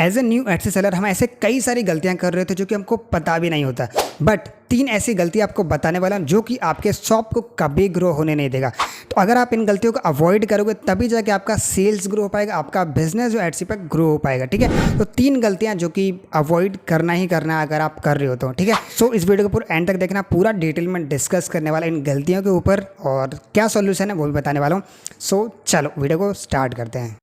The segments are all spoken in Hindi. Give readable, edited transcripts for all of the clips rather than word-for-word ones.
As a new Etsy seller हम ऐसे कई सारी गलतियां कर रहे थे जो कि हमको पता भी नहीं होता, बट 3 ऐसी गलतियां आपको बताने वाला हूं जो कि आपके शॉप को कभी ग्रो होने नहीं देगा। तो अगर आप इन गलतियों को अवॉइड करोगे तभी जाके आपका सेल्स ग्रो हो पाएगा, आपका बिजनेस जो एडसी पे ग्रो हो पाएगा। ठीक है, तो 3 गलतियां जो कि अवॉइड करना ही करना है अगर आप कर रहे हो तो। ठीक है, सो इस वीडियो को पूरा एंड तक देखना, पूरा डिटेल में डिस्कस करने वाला इन गलतियों के ऊपर और क्या सोल्यूशन है वो भी बताने वाला हूँ। सो चलो वीडियो को स्टार्ट करते हैं।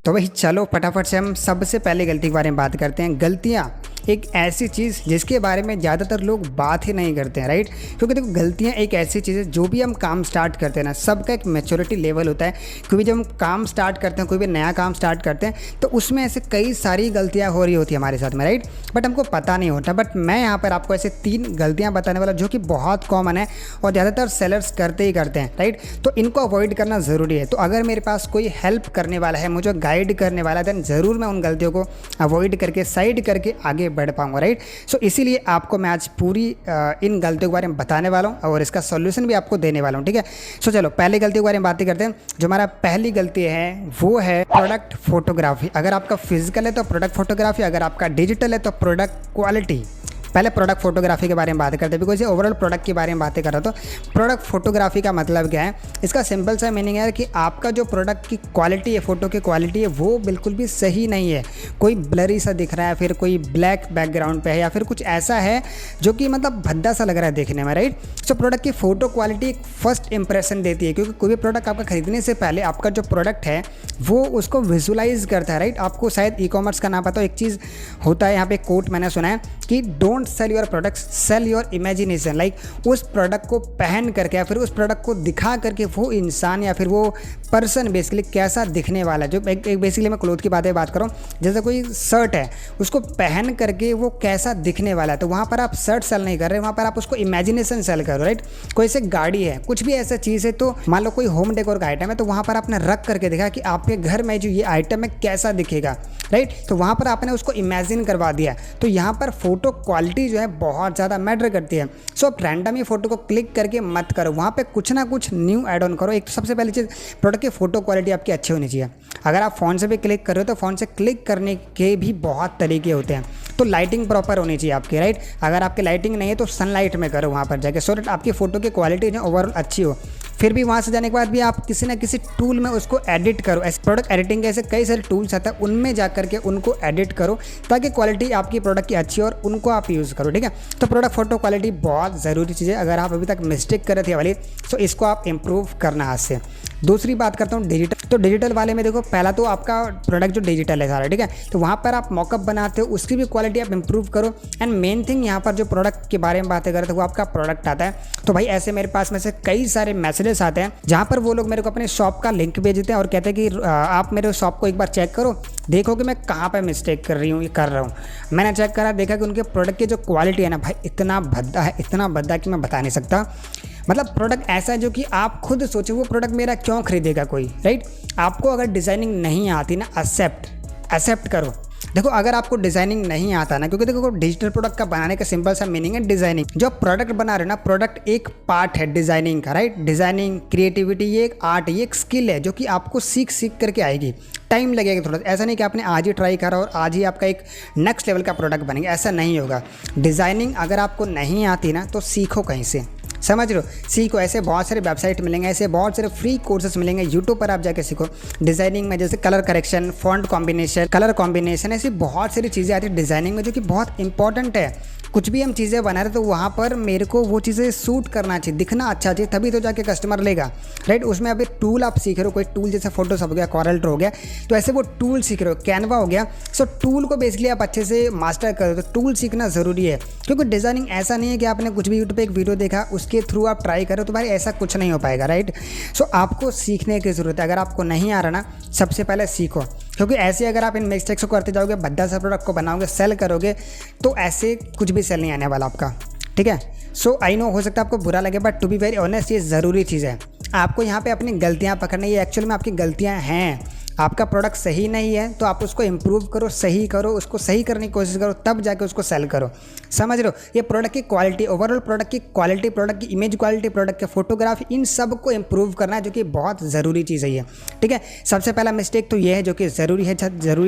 तो वही चलो फटाफट से हम सबसे पहले गलती के बारे में बात करते हैं। गलतियाँ एक ऐसी चीज़ जिसके बारे में ज़्यादातर लोग बात ही नहीं करते हैं, राइट। क्योंकि देखो गलतियाँ एक ऐसी चीज़ है, जो भी हम काम स्टार्ट करते हैं ना, सबका एक मैच्योरिटी लेवल होता है। क्योंकि जब हम काम स्टार्ट करते हैं, कोई भी नया काम स्टार्ट करते हैं, तो उसमें ऐसे कई सारी गलतियाँ हो रही होती है हमारे साथ में, राइट। बट हमको पता नहीं होता। बट मैं यहाँ पर आपको ऐसे 3 गलतियाँ बताने वाला जो कि बहुत कॉमन है और ज़्यादातर सेलर्स करते ही करते हैं, राइट। तो इनको अवॉइड करना ज़रूरी है। तो अगर मेरे पास कोई हेल्प करने वाला है, मुझे गाइड करने वाला है, देन ज़रूर मैं उन गलतियों को अवॉइड करके साइड करके आगे बढ़ पाऊंगा, राइट। सो इसीलिए आपको मैं आज पूरी इन गलतियों के बारे में बताने वाला हूं और इसका सॉल्यूशन भी आपको देने वाला हूं। ठीक है, सो चलो पहले गलतियों के बारे में बात करते हैं। जो हमारा पहली गलती है वो है प्रोडक्ट फोटोग्राफी। अगर आपका फिजिकल है तो प्रोडक्ट फोटोग्राफी, अगर आपका डिजिटल है तो प्रोडक्ट क्वालिटी। पहले प्रोडक्ट फोटोग्राफी के बारे में बात करते हैं, बिकॉज ये ओवरऑल प्रोडक्ट के बारे में बातें कर रहा था। तो प्रोडक्ट फोटोग्राफी का मतलब क्या है, इसका सिंपल सा मीनिंग है कि आपका जो प्रोडक्ट की क्वालिटी है, फोटो की क्वालिटी है, वो बिल्कुल भी सही नहीं है। कोई ब्लरी सा दिख रहा है, फिर कोई ब्लैक बैकग्राउंड पे है, या फिर कुछ ऐसा है जो कि मतलब भद्दा सा लग रहा है देखने में, राइट। सो प्रोडक्ट की फोटो क्वालिटी फर्स्ट इंप्रेशन देती है, क्योंकि कोई भी प्रोडक्ट आपका खरीदने से पहले आपका जो प्रोडक्ट है वो उसको विजुलाइज करता है, राइट। आपको शायद ई-कॉमर्स का ना पता हो, एक चीज़ होता है यहाँ पे कोट मैंने सुना है कि don't sell your product, sell your imagination. Like उस प्रोडक्ट को पहन करके या फिर उस प्रोडक्ट को दिखा करके वो इंसान या फिर वो पर्सन बेसिकली कैसा दिखने वाला है। जो एक बेसिकली मैं क्लोथ की बात कर रहा हूँ, जैसे कोई शर्ट है उसको पहन करके वो कैसा दिखने वाला है, तो वहाँ पर आप शर्ट सेल नहीं कर रहे, वहाँ पर आप उसको इमेजिनेशन सेल करो, राइट। कोई ऐसे गाड़ी है, कुछ भी ऐसा चीज़ है, तो मान लो कोई होम डेकोर का आइटम है, तो वहाँ पर आपने रख करके देखा कि आपके घर में जो ये आइटम है कैसा दिखेगा, राइट। तो वहाँ पर आपने उसको इमेजिन करवा दिया। तो यहाँ पर फोटो क्वालिटी जो है बहुत ज़्यादा मैटर करती है। सो आप रैंडम ही फोटो को क्लिक करके मत करो, वहाँ पे कुछ ना कुछ न्यू ऐड ऑन करो। एक तो सबसे पहली चीज़, प्रोडक्ट की फोटो क्वालिटी आपकी अच्छी होनी चाहिए। अगर आप फ़ोन से भी क्लिक कर रहे हो तो फ़ोन से क्लिक करने के भी बहुत तरीके होते हैं। तो लाइटिंग प्रॉपर होनी चाहिए आपकी, राइट। अगर आपकी लाइटिंग नहीं है तो सनलाइट में करो वहाँ पर जाके, सो दैट आपकी फ़ोटो की क्वालिटी जो ओवरऑल अच्छी हो। फिर भी वहाँ से जाने के बाद भी आप किसी ना किसी टूल में उसको एडिट करो। ऐसे प्रोडक्ट एडिटिंग के ऐसे कई सारे टूल्स आते हैं, उनमें जा करके उनको एडिट करो ताकि क्वालिटी आपकी प्रोडक्ट की अच्छी हो और उनको आप यूज़ करो। ठीक है, तो प्रोडक्ट फोटो क्वालिटी बहुत ज़रूरी चीज़ है। अगर आप अभी तक मिस्टेक कर रहे थे वाली, तो इसको आप इम्प्रूव करना आज से। दूसरी बात करता हूँ डिजिटल। तो डिजिटल वाले में देखो, पहला तो आपका प्रोडक्ट जो डिजिटल है सारा, ठीक है, तो वहाँ पर आप मॉकअप बनाते हो, उसकी भी क्वालिटी आप इंप्रूव करो। एंड मेन थिंग यहाँ पर जो प्रोडक्ट के बारे में बातें करते हैं वो आपका प्रोडक्ट आता है। तो भाई ऐसे मेरे पास में से कई सारे मैसेजेस आते हैं जहाँ पर वो लोग मेरे को अपने शॉप का लिंक भेजते हैं और कहते हैं कि आप मेरे शॉप को एक बार चेक करो, देखो कि मैं कहाँ पे मिस्टेक कर रही हूँ, ये कर रहा हूँ। मैंने चेक करा, देखा कि उनके प्रोडक्ट की जो क्वालिटी है ना भाई, इतना भद्दा है, इतना भद्दा कि मैं बता नहीं सकता। मतलब प्रोडक्ट ऐसा है जो कि आप खुद सोचो वो प्रोडक्ट मेरा क्यों खरीदेगा कोई, राइट। आपको अगर डिज़ाइनिंग नहीं आती ना, एक्सेप्ट करो। देखो अगर आपको डिज़ाइनिंग नहीं आता ना, क्योंकि देखो डिजिटल प्रोडक्ट का बनाने का सिंपल सा मीनिंग है डिज़ाइनिंग। जो प्रोडक्ट बना रहे हो ना, प्रोडक्ट एक पार्ट है डिज़ाइनिंग का, राइट। डिज़ाइनिंग, क्रिएटिविटी, ये एक आर्ट, ये एक स्किल है जो कि आपको सीख करके आएगी। टाइम लगेगा थोड़ा, ऐसा नहीं कि आपने आज ही ट्राई करा और आज ही आपका एक नेक्स्ट लेवल का प्रोडक्ट बनेगा, ऐसा नहीं होगा। डिज़ाइनिंग अगर आपको नहीं आती ना, तो सीखो कहीं से, समझ रहे हो, सीखो। ऐसे बहुत सारे वेबसाइट मिलेंगे, ऐसे बहुत सारे फ्री कोर्सेस मिलेंगे, यूट्यूब पर आप जाके सीखो डिज़ाइनिंग में। जैसे colour correction, font combination, colour combination, ऐसी बहुत सारी चीज़ें आती है डिज़ाइनिंग में जो कि बहुत इंपॉर्टेंट है। कुछ भी हम चीज़ें बना रहे तो वहाँ पर मेरे को वो चीज़ें सूट करना चाहिए, दिखना अच्छा चाहिए, तभी तो जाके कस्टमर लेगा, राइट। उसमें अभी टूल आप सीख रहे हो, कोई टूल जैसे फोटोशॉप हो गया, कॉरल ड्रॉ हो गया, तो ऐसे वो टूल सीख रहे हो, कैनवा हो गया। सो टूल को बेसिकली आप अच्छे से मास्टर करो, तो टूल सीखना ज़रूरी है। क्योंकि डिज़ाइनिंग ऐसा नहीं है कि आपने कुछ भी यूट्यूब पर एक वीडियो देखा उसके थ्रू आप ट्राई करो, तो भाई ऐसा कुछ नहीं हो पाएगा, राइट। सो आपको सीखने की ज़रूरत है। अगर आपको नहीं आ रहा ना, सबसे पहले सीखो, क्योंकि ऐसे अगर आप इन मिस्टेक्स को करते जाओगे, भद्दा सा प्रोडक्ट को बनाओगे, सेल करोगे, तो ऐसे कुछ भी सेल नहीं आने वाला आपका। ठीक है, सो आई नो हो सकता है आपको बुरा लगे, but to be very honest ये ज़रूरी चीज़ है। आपको यहाँ पे अपनी गलतियाँ पकड़नी, ये एक्चुअल में आपकी गलतियाँ हैं। आपका प्रोडक्ट सही नहीं है तो आप उसको इम्प्रूव करो, सही करो, उसको सही करने की कोशिश करो, तब जाके उसको सेल करो। समझ रहे हो? ये प्रोडक्ट की क्वालिटी, ओवरऑल प्रोडक्ट की क्वालिटी, प्रोडक्ट की इमेज क्वालिटी, प्रोडक्ट के फोटोग्राफी, इन सब को इम्प्रूव करना है, जो कि बहुत ज़रूरी चीज़ है ये। ठीक है, सबसे पहला मिस्टेक तो ये है जो कि ज़रूरी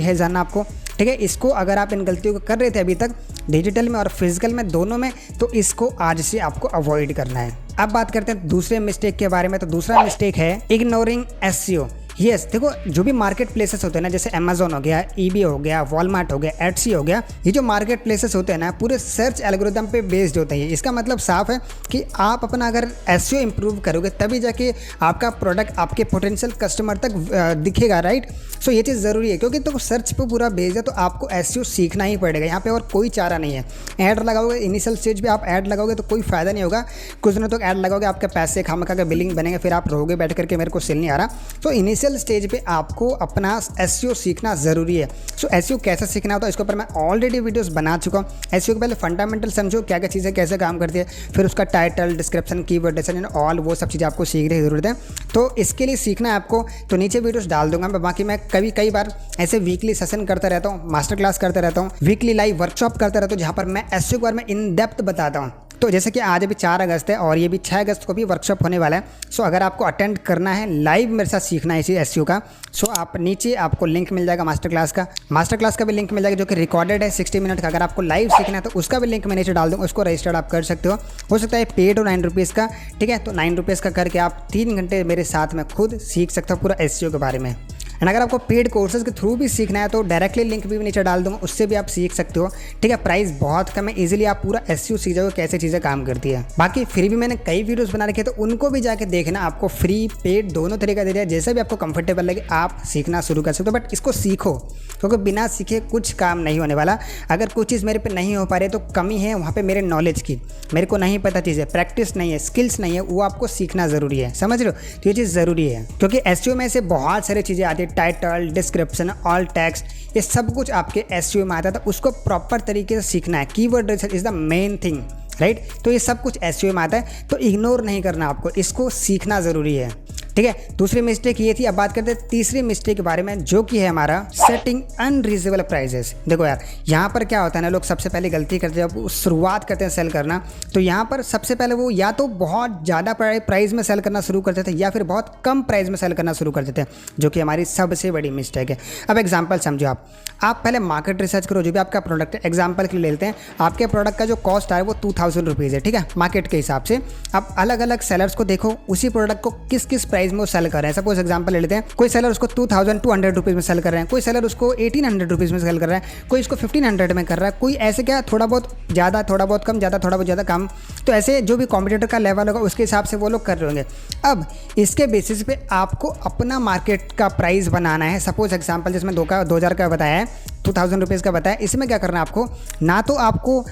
है जानना आपको। ठीक है, इसको अगर आप इन गलतियों को कर रहे थे अभी तक डिजिटल में और फिजिकल में दोनों में, तो इसको आज से आपको अवॉइड करना है। अब बात करते हैं दूसरे मिस्टेक के बारे में। तो दूसरा मिस्टेक है इग्नोरिंग एसईओ। यस, देखो जो भी मार्केट प्लेसेस होते हैं ना, जैसे अमेजोन हो गया, ईबे हो गया, वॉलमार्ट हो गया, एटसी हो गया, ये जो मार्केट प्लेसेस होते हैं ना, पूरे सर्च एल्गोरिदम पे बेस्ड होते हैं। इसका मतलब साफ है कि आप अपना अगर एसईओ इंप्रूव करोगे तभी जाके आपका प्रोडक्ट आपके पोटेंशियल कस्टमर तक दिखेगा, राइट। सो ये चीज़ ज़रूरी है, क्योंकि तो सर्च पे पूरा बेस्ड है, तो आपको एसईओ सीखना ही पड़ेगा। यहाँ पे और कोई चारा नहीं है। ऐड लगाओगे, इनिशियल स्टेज पे आप ऐड लगाओगे तो कोई फायदा नहीं होगा। कुछ दिनों तक ऐड लगाओगे, आपके पैसे खामखा के बिलिंग बनेंगे, फिर आप रहोगे बैठ करके मेरे को सेल नहीं आ रहा। तो इनिशियल स्टेज पे आपको अपना एसईओ सीखना ज़रूरी है। सो एसईओ कैसे सीखना होता है, इसके ऊपर मैं ऑलरेडी वीडियोस बना चुका हूँ। एसईओ के पहले फंडामेंटल समझो, क्या क्या चीज़ें कैसे काम करती है, फिर उसका title, description, keyword design, all वो सब चीज़ें आपको सीखने की ज़रूरत है। तो इसके लिए सीखना है आपको, तो नीचे वीडियोस डाल दूंगा मैं। बाकी मैं कई बार ऐसे वीकली सेशन करता रहता हूँ, मास्टर क्लास करता रहता हूँ, वीकली लाइव वर्कशॉप करता रहता हूँ, जहाँ पर मैं एसईओ के बारे में इन डेप्थ बताता हूँ। तो जैसे कि आज अभी 4 अगस्त है और ये भी 6 अगस्त को भी वर्कशॉप होने वाला है। सो अगर आपको अटेंड करना है, लाइव मेरे साथ सीखना है इसी एसईओ का, सो आप नीचे आपको लिंक मिल जाएगा मास्टर क्लास का भी लिंक मिल जाएगा, जो कि रिकॉर्डेड है 60 मिनट का। अगर आपको लाइव सीखना है तो उसका भी लिंक मैं नीचे डाल दूँगा, उसको रजिस्टर्ड आप कर सकते हो सकता है पेड हो 9 रुपीज़ का। ठीक है, तो 9 रुपीज़ का करके आप 3 घंटे मेरे साथ में खुद सीख सकते हो पूरा एसईओ के बारे में। एंड अगर आपको पेड कोर्सेज के थ्रू भी सीखना है तो डायरेक्टली लिंक भी नीचे डाल दूंगा, उससे भी आप सीख सकते हो। ठीक है, प्राइस बहुत कम है, इजीली आप पूरा एसईओ सीख जाओगे कैसे चीज़ें काम करती है। बाकी फ्री भी मैंने कई वीडियोस बना रखे, तो उनको भी जाके देखना। आपको फ्री पेड दोनों तरीका दे दिया, जैसे भी आपको कंफर्टेबल लगे आप सीखना शुरू कर सकते हो। बट इसको सीखो, क्योंकि बिना सीखे कुछ काम नहीं होने वाला। अगर कुछ चीज़ मेरे पे नहीं हो पा रही तो कमी है वहाँ पे मेरे नॉलेज की, मेरे को नहीं पता चीज़ें, प्रैक्टिस नहीं है, स्किल्स नहीं है, वो आपको सीखना ज़रूरी है। समझ रहे हो? तो ये चीज़ ज़रूरी है, क्योंकि एसईओ में से बहुत सारी चीज़ें आती है, टाइटल, डिस्क्रिप्शन, ऑल टेक्स्ट, ये सब कुछ आपके एसईओ में आता था। उसको प्रॉपर तरीके से सीखना है। Keyword research is the main thing, right. तो ये सब कुछ एसईओ में आता है, तो इग्नोर नहीं करना, आपको इसको सीखना ज़रूरी है। ठीक है, दूसरी मिस्टेक ये थी। अब बात करते हैं तीसरी मिस्टेक के बारे में, जो कि है हमारा सेटिंग अनरीजनेबल प्राइजेस। देखो यार, यहाँ पर क्या होता है ना, लोग सबसे पहले गलती करते हैं जब शुरुआत करते हैं सेल करना, तो यहाँ पर सबसे पहले वो या तो बहुत ज़्यादा प्राइस में सेल करना शुरू करते थे, या फिर बहुत कम प्राइस में सेल करना शुरू करते थे, जो कि हमारी सबसे बड़ी मिस्टेक है। अब एग्जाम्पल समझो, आप पहले मार्केट रिसर्च करो, जो भी आपका प्रोडक्ट है। एग्जाम्पल के लिए लेते हैं, आपके प्रोडक्ट का जो कॉस्ट है वो 2000 रुपीज़ है। ठीक है, मार्केट के हिसाब से आप अलग अलग सेलर्स को देखो, उसी प्रोडक्ट को किस किस प्राइस में वो सेल कर रहे हैं। सपोज एग्जांपल ले लेते हैं, कोई सेलर उसको 2200 रुपीज़ में सेल कर रहे हैं, कोई सेलर उसको 1800 रुपीज़ में सेल कर रहा है, कोई इसको 1500 में कर रहा है, कोई ऐसे क्या थोड़ा बहुत ज़्यादा, थोड़ा बहुत कम, ज़्यादा, थोड़ा बहुत ज़्यादा कम। तो ऐसे जो भी कॉम्पिटिटर का लेवल होगा उसके हिसाब से वो लोग कर रहे होंगे। अब इसके बेसिस पे आपको अपना मार्केट का प्राइस बनाना है। सपोज एग्जाम्पल जिसमें 2000 का बताया है, 2000 रुपीज़ का बताया, इसमें क्या करना है आपको, ना तो आपको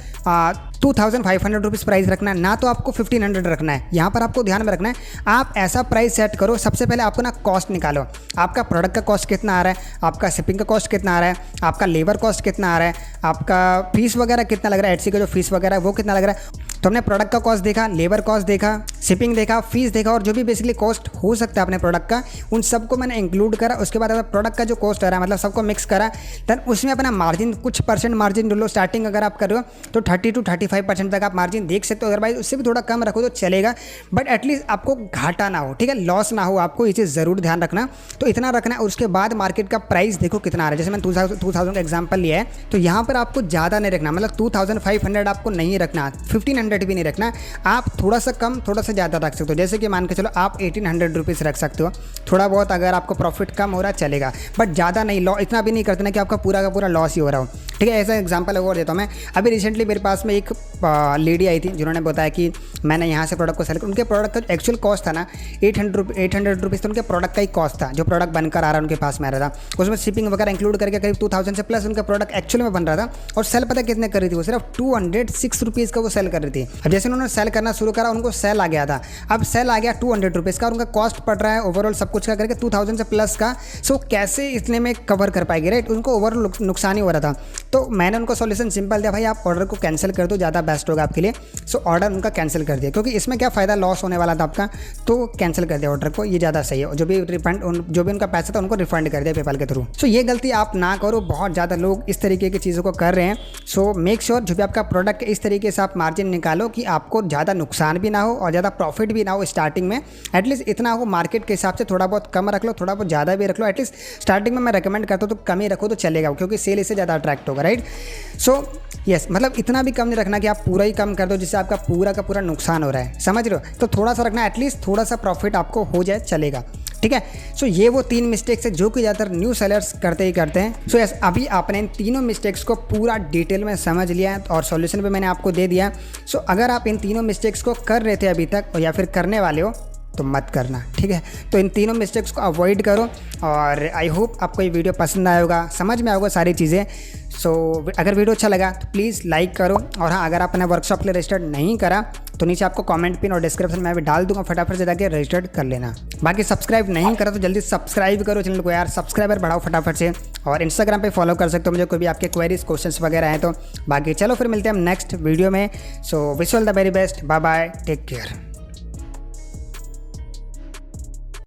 2500 रुपीज़ प्राइस रखना है, ना तो आपको 1500 रखना है। यहाँ पर आपको ध्यान में रखना है, आप ऐसा प्राइस सेट करो। सबसे पहले आपको ना कॉस्ट निकालो, आपका प्रोडक्ट का कॉस्ट कितना आ रहा है, आपका शिपिंग का कॉस्ट कितना आ रहा है, आपका लेबर कॉस्ट कितना आ रहा है, आपका फीस वगैरह कितना लग रहा है, एटसी का जो फीस वगैरह है वो कितना लग रहा है। तो हमने प्रोडक्ट का कॉस्ट देखा, लेबर कॉस्ट देखा, शिपिंग देखा, फीस देखा, और जो भी बेसिकली कॉस्ट हो सकता है अपने प्रोडक्ट का, उन सबको मैंने इंक्लूड करा। उसके बाद अगर प्रोडक्ट का जो कॉस्ट आ रहा है, मतलब सबको मिक्स करा, देन उसमें अपना मार्जिन कुछ परसेंट मार्जिन लो। स्टार्टिंग अगर आप कर रहे हो तो 30 to 35% तक आप मार्जिन देख सकते हो। अदरवाइज उससे भी थोड़ा कम रखो तो चलेगा, बट एटलीस्ट आपको घाटा ना हो, ठीक है, लॉस ना हो। आपको ये चीज़ ज़रूर ध्यान रखना, तो इतना रखना है। उसके बाद मार्केट का प्राइस देखो कितना आ रहा है। जैसे मैंने 2000 का एग्जाम्पल लिया है, तो यहाँ पर आपको ज़्यादा नहीं रखना, मतलब 2500 आपको नहीं रखना, 1500 भी नहीं रखना। आप थोड़ा सा कम, थोड़ा सा ज़्यादा रख सकते हो। जैसे कि मान के चलो आप 1800 रुपीज़ रख सकते हो। थोड़ा बहुत अगर आपको प्रॉफिट कम हो रहा है चलेगा, बट ज़्यादा नहीं, इतना भी नहीं करते ना कि आपका पूरा का पूरा लॉस ही हो रहा हो। ठीक है, ऐसा एग्जांपल और देता हूँ मैं। अभी रिसेंटली मेरे पास में एक लेडी आई थी जिन्होंने बताया कि मैंने यहाँ से प्रोडक्ट को सेल किया। उनके प्रोडक्ट का एक्चुअल कॉस्ट था ना 800 रुपीज़, तो उनके प्रोडक्ट का ही कॉस्ट था, जो प्रोडक्ट बनकर आ रहा है उनके पास में आ रहा था। उसमें शिपिंग वगैरह इंक्लूड करके करीब 2000 से प्लस उनका प्रोडक्ट एक्चुअल में बन रहा था। और सेल पता कितने कर रही थी वो, सिर्फ 206 रुपीज़ का वो सेल कर रही थी। अब जैसे उन्होंने सेल करना शुरू करा, उनको सेल आ गया था। अब सेल आ गया 200 रुपीज़ का, और उनका कॉस्ट पड़ रहा है ओवरऑल सब कुछ का करके 2000 से प्लस का। सो कैसे इतने में कवर कर पाएगी, राइट। उनको ओवरऑल नुकसान ही हो रहा था। तो मैंने उनको सॉल्यूशन सिंपल दिया, भाई आप ऑर्डर को कैंसिल कर दो, ज़्यादा बेस्ट होगा आपके लिए। सो ऑर्डर उनका कैंसिल कर दिया, क्योंकि इसमें क्या फ़ायदा, लॉस होने वाला था आपका, तो कैंसिल कर दिया ऑर्डर को, ये ज़्यादा सही है। जो भी उनका पैसा था उनको रिफंड कर दिया पेपाल के थ्रू। सो ये गलती आप ना करो, बहुत ज़्यादा लोग इस तरीके की चीज़ों को कर रहे हैं। सो मेक श्योर जो भी आपका प्रोडक्ट इस तरीके से आप मार्जिन निकालो कि आपको ज़्यादा नुकसान भी ना हो और ज़्यादा प्रॉफिट भी ना हो स्टार्टिंग में। एटलीस्ट इतना हो मार्केट के हिसाब से, थोड़ा बहुत कम रख लो, थोड़ा बहुत ज़्यादा भी रख लो। एटलीस्ट स्टार्टिंग में मैं रेकमेंड करता हूँ तो कम ही रखो तो चलेगा, क्योंकि सेल इससे ज़्यादा अट्रैक्ट होगा, राइट। सो यस, मतलब इतना भी कम नहीं रखना कि आप पूरा ही कम कर दो जिससे आपका पूरा का पूरा नुकसान हो रहा है, समझ रहे हो। तो थोड़ा सा रखना, एटलीस्ट थोड़ा सा प्रॉफिट आपको हो जाए, चलेगा, ठीक है। सो ये वो 3 मिस्टेक्स है जो कि ज़्यादातर न्यू सेलर्स करते ही करते हैं। सो यस, अभी आपने इन तीनों मिस्टेक्स को पूरा डिटेल में समझ लिया है और सॉल्यूशन भी मैंने आपको दे दिया। सो अगर आप इन तीनों मिस्टेक्स को कर रहे थे अभी तक या फिर करने वाले हो तो मत करना, ठीक है। तो इन तीनों मिस्टेक्स को अवॉइड करो और आई होप आपको ये वीडियो पसंद आया होगा, समझ में आएगा सारी चीज़ें। सो अगर वीडियो अच्छा लगा तो प्लीज़ लाइक करो, और हाँ, अगर आपने वर्कशॉप के लिए रजिस्टर्ड नहीं करा तो नीचे आपको कमेंट पिन और डिस्क्रिप्शन में भी डाल दूंगा, फटाफट से जाके रजिस्टर्ड कर लेना। बाकी सब्सक्राइब नहीं करा तो जल्दी सब्सक्राइब करो चैनल को यार, सब्सक्राइबर बढ़ाओ फटाफट से। और इंस्टाग्राम पे फॉलो कर सकते हो मुझे, कोई भी आपके क्वेरीज क्वेश्चंस वगैरह हैं तो। बाकी चलो फिर मिलते हैं हम नेक्स्ट वीडियो में। So wish all the very best, bye bye, take care.